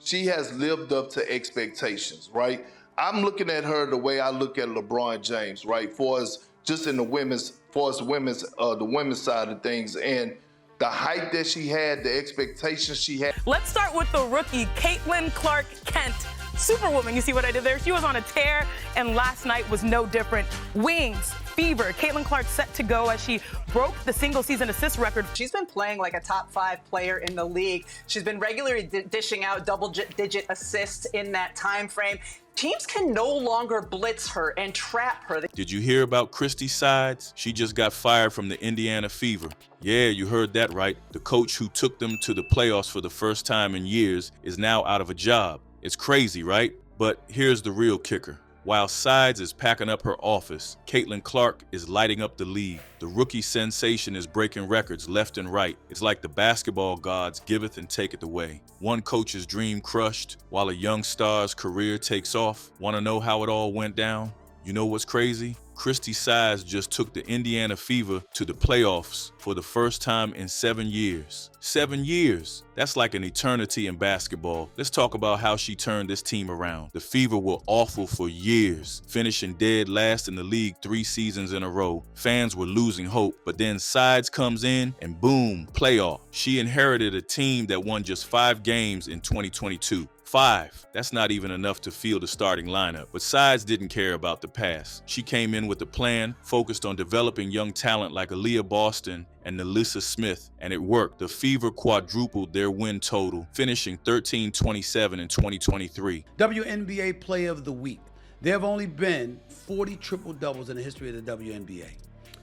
she has lived up to expectations, right? I'm looking at her the way I look at LeBron James, right? For us, just in the the women's side of things, and the height that she had, the expectations she had. Let's start with the rookie, Caitlin Clark-Kent. Superwoman, you see what I did there? She was on a tear, and last night was no different. Wings, fever. Caitlin Clark set to go as she broke the single-season assist record. She's been playing like a top 5 player in the league. She's been regularly dishing out double-digit assists in that time frame. Teams can no longer blitz her and trap her. Did you hear about Christy Sides? She just got fired from the Indiana Fever. Yeah, you heard that right. The coach who took them to the playoffs for the first time in years is now out of a job. It's crazy, right? But here's the real kicker. While Sides is packing up her office, Caitlin Clark is lighting up the league. The rookie sensation is breaking records left and right. It's like the basketball gods giveth and taketh away. One coach's dream crushed, while a young star's career takes off. Want to know how it all went down? You know what's crazy? Christy Sides just took the Indiana Fever to the playoffs for the first time in 7 years. 7 years. That's like an eternity in basketball. Let's talk about how she turned this team around. The Fever were awful for years, finishing dead last in the league 3 seasons in a row. Fans were losing hope, but then Sides comes in and boom, playoff. She inherited a team that won just 5 games in 2022. 5. That's not even enough to field the starting lineup. But Sides didn't care about the past. She came in with a plan, focused on developing young talent like Aaliyah Boston and Nalissa Smith, and it worked. The Fever quadrupled their win total, finishing 13-27 in 2023. WNBA Player of the Week. There have only been 40 triple-doubles in the history of the WNBA.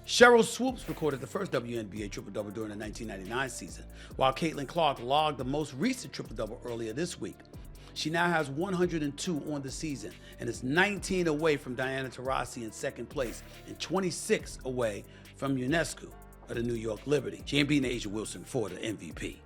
Cheryl Swoops recorded the first WNBA triple-double during the 1999 season, while Caitlin Clark logged the most recent triple-double earlier this week. She now has 102 on the season and is 19 away from Diana Taurasi in second place and 26 away from UNESCO of the New York Liberty. She ain't beating Asia Wilson for the MVP,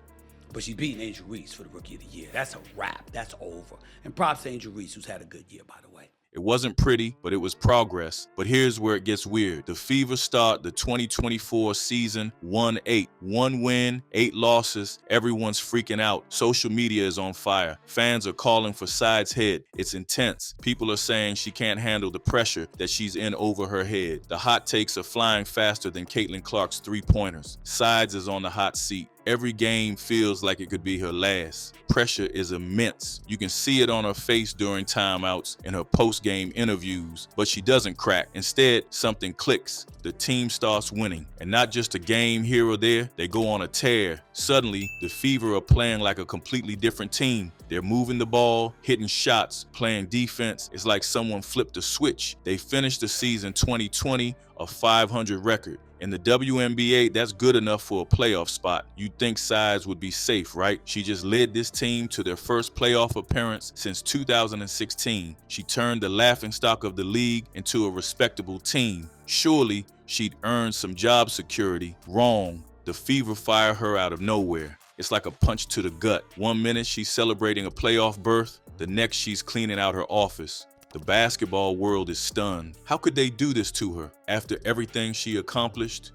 but she's beating Angel Reese for the Rookie of the Year. That's a wrap. That's over. And props to Angel Reese, who's had a good year, by the way. It wasn't pretty, but it was progress. But here's where it gets weird. The Fever start the 2024 season 1-8. 1 win, 8 losses. Everyone's freaking out. Social media is on fire. Fans are calling for Sides' head. It's intense. People are saying she can't handle the pressure that she's in over her head. The hot takes are flying faster than Caitlin Clark's 3-pointers. Sides is on the hot seat. Every game feels like it could be her last. Pressure is immense. You can see it on her face during timeouts and her post-game interviews, but she doesn't crack. Instead, something clicks. The team starts winning, and not just a game here or there, they go on a tear. Suddenly, the Fever are playing like a completely different team. They're moving the ball, hitting shots, playing defense. It's like someone flipped a switch. They finished the season 2020 a 500 record. In the WNBA, that's good enough for a playoff spot. You'd think Sides would be safe, right? She just led this team to their first playoff appearance since 2016. She turned the laughingstock of the league into a respectable team. Surely, she'd earned some job security. Wrong. The Fever fire her out of nowhere. It's like a punch to the gut. 1 minute she's celebrating a playoff berth, the next she's cleaning out her office. The basketball world is stunned. How could they do this to her after everything she accomplished?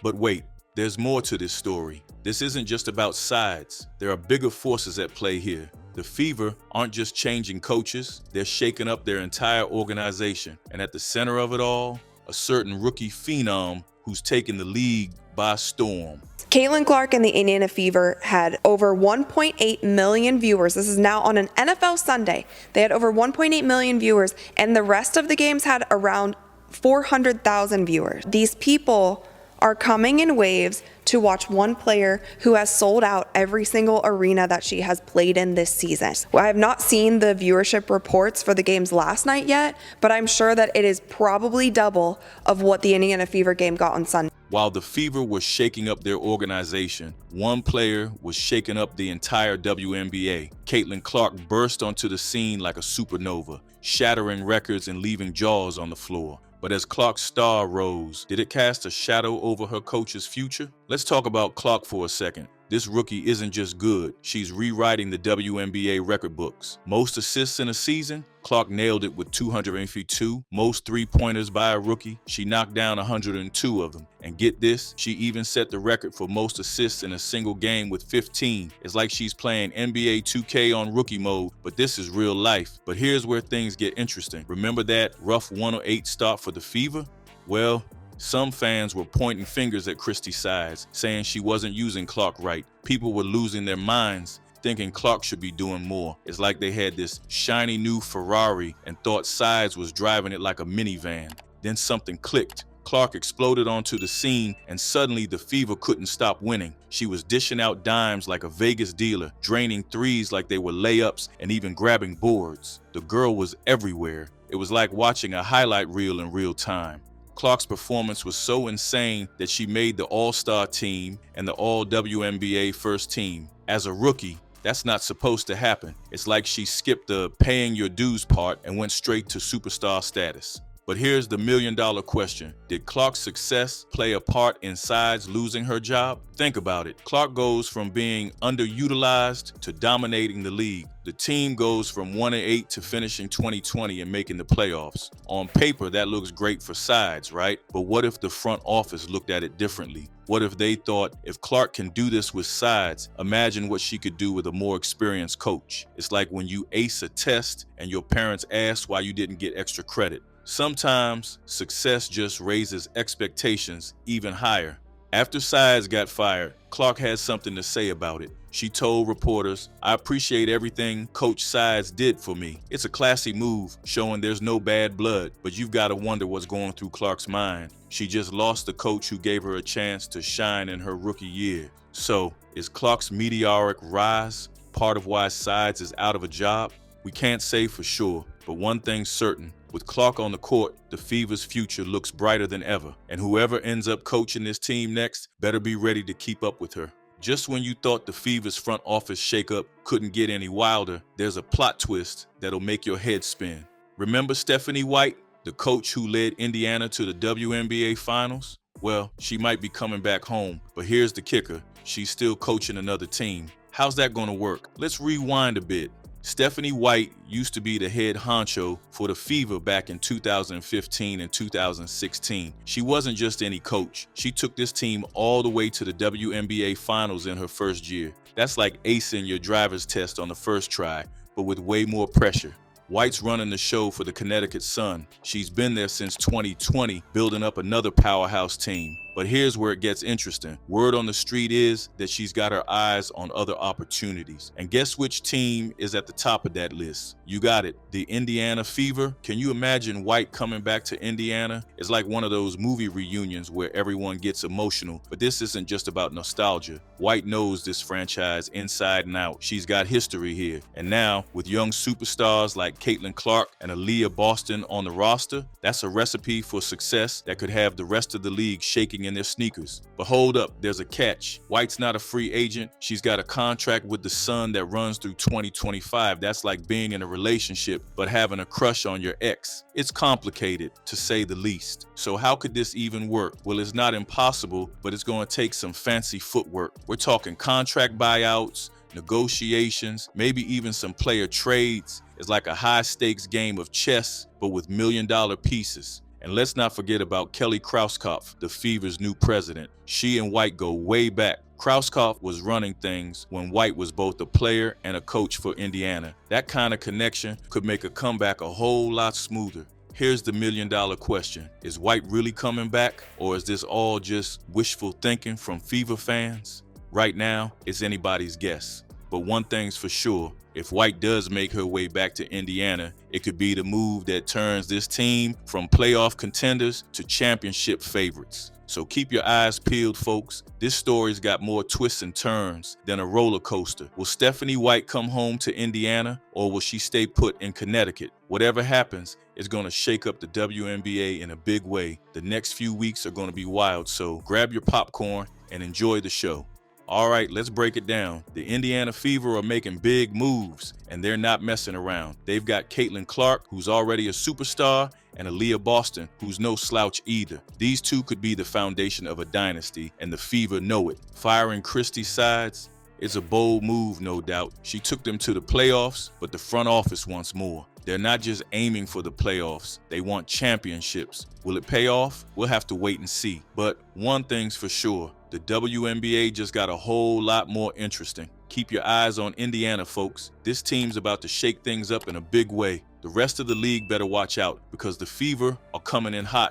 But wait, there's more to this story. This isn't just about Sides. There are bigger forces at play here. The Fever aren't just changing coaches, they're shaking up their entire organization. And at the center of it all, a certain rookie phenom who's taken the league by storm. Caitlin Clark and the Indiana Fever had over 1.8 million viewers. This is now on an NFL Sunday. They had over 1.8 million viewers, and the rest of the games had around 400,000 viewers. These people are coming in waves to watch one player who has sold out every single arena that she has played in this season. I have not seen the viewership reports for the games last night yet, but I'm sure that it is probably double of what the Indiana Fever game got on Sunday. While the Fever was shaking up their organization, one player was shaking up the entire WNBA. Caitlin Clark burst onto the scene like a supernova, shattering records and leaving jaws on the floor. But as Clark's star rose, did it cast a shadow over her coach's future? Let's talk about Clark for a second. This rookie isn't just good, she's rewriting the WNBA record books. Most assists in a season? Clark nailed it with 252. Most three-pointers by a rookie? She knocked down 102 of them. And get this, she even set the record for most assists in a single game with 15. It's like she's playing NBA 2K on rookie mode, but this is real life. But here's where things get interesting. Remember that rough 108 start for the Fever? Well, some fans were pointing fingers at Christy Sides, saying she wasn't using Clark right. People were losing their minds, thinking Clark should be doing more. It's like they had this shiny new Ferrari and thought Sides was driving it like a minivan. Then something clicked. Clark exploded onto the scene, and suddenly the Fever couldn't stop winning. She was dishing out dimes like a Vegas dealer, draining threes like they were layups, and even grabbing boards. The girl was everywhere. It was like watching a highlight reel in real time. Clark's performance was so insane that she made the All-Star team and the All-WNBA first team. As a rookie, that's not supposed to happen. It's like she skipped the paying your dues part and went straight to superstar status. But here's the million-dollar question. Did Clark's success play a part in Sides losing her job? Think about it. Clark goes from being underutilized to dominating the league. The team goes from 1-8 to finishing 2020 and making the playoffs. On paper, that looks great for Sides, right? But what if the front office looked at it differently? What if they thought, if Clark can do this with Sides, imagine what she could do with a more experienced coach. It's like when you ace a test and your parents ask why you didn't get extra credit. Sometimes success just raises expectations even higher. After Sides got fired, Clark had something to say about it. She told reporters, "I appreciate everything Coach Sides did for me. It's a classy move, showing there's no bad blood, but you've got to wonder what's going through Clark's mind. She just lost the coach who gave her a chance to shine in her rookie year." So, is Clark's meteoric rise part of why Sides is out of a job? We can't say for sure, but one thing's certain. With Clark on the court, the Fever's future looks brighter than ever, and whoever ends up coaching this team next better be ready to keep up with her. Just when you thought the Fever's front office shakeup couldn't get any wilder, there's a plot twist that'll make your head spin. Remember Stephanie White, the coach who led Indiana to the WNBA Finals? Well, she might be coming back home, but here's the kicker. She's still coaching another team. How's that going to work? Let's rewind a bit. Stephanie White used to be the head honcho for the Fever back in 2015 and 2016. She wasn't just any coach. She took this team all the way to the WNBA Finals in her first year. That's like acing your driver's test on the first try, but with way more pressure. White's running the show for the Connecticut Sun. She's been there since 2020, building up another powerhouse team. But here's where it gets interesting. Word on the street is that she's got her eyes on other opportunities. And guess which team is at the top of that list? You got it, the Indiana Fever. Can you imagine White coming back to Indiana? It's like one of those movie reunions where everyone gets emotional, but this isn't just about nostalgia. White knows this franchise inside and out. She's got history here. And now, with young superstars like Caitlin Clark and Aaliyah Boston on the roster, that's a recipe for success that could have the rest of the league shaking in their sneakers. But hold up, there's a catch. White's not a free agent. She's got a contract with the Sun that runs through 2025. That's like being in a relationship but having a crush on your ex. It's complicated, to say the least. So how could this even work? Well, it's not impossible, but it's going to take some fancy footwork. We're talking contract buyouts, negotiations, maybe even some player trades. It's like a high-stakes game of chess, but with million-dollar pieces. And let's not forget about Kelly Krauskopf, the Fever's new president. She and White go way back. Krauskopf was running things when White was both a player and a coach for Indiana. That kind of connection could make a comeback a whole lot smoother. Here's the million-dollar question. Is White really coming back, or is this all just wishful thinking from Fever fans? Right now, it's anybody's guess. But one thing's for sure, if White does make her way back to Indiana, it could be the move that turns this team from playoff contenders to championship favorites. So keep your eyes peeled, folks. This story's got more twists and turns than a roller coaster. Will Stephanie White come home to Indiana, or will she stay put in Connecticut? Whatever happens, it's going to shake up the WNBA in a big way. The next few weeks are going to be wild, so grab your popcorn and enjoy the show. All right, let's break it down. The Indiana Fever are making big moves, and they're not messing around. They've got Caitlin Clark, who's already a superstar, and Aaliyah Boston, who's no slouch either. These two could be the foundation of a dynasty, and the Fever know it. Firing Christy Sides, It's a bold move, no doubt. She took them to the playoffs, but the front office wants more. They're not just aiming for the playoffs, they want championships. Will it pay off? We'll have to wait and see. But one thing's for sure, the WNBA just got a whole lot more interesting. Keep your eyes on Indiana, folks. This team's about to shake things up in a big way. The rest of the league better watch out because the Fever are coming in hot.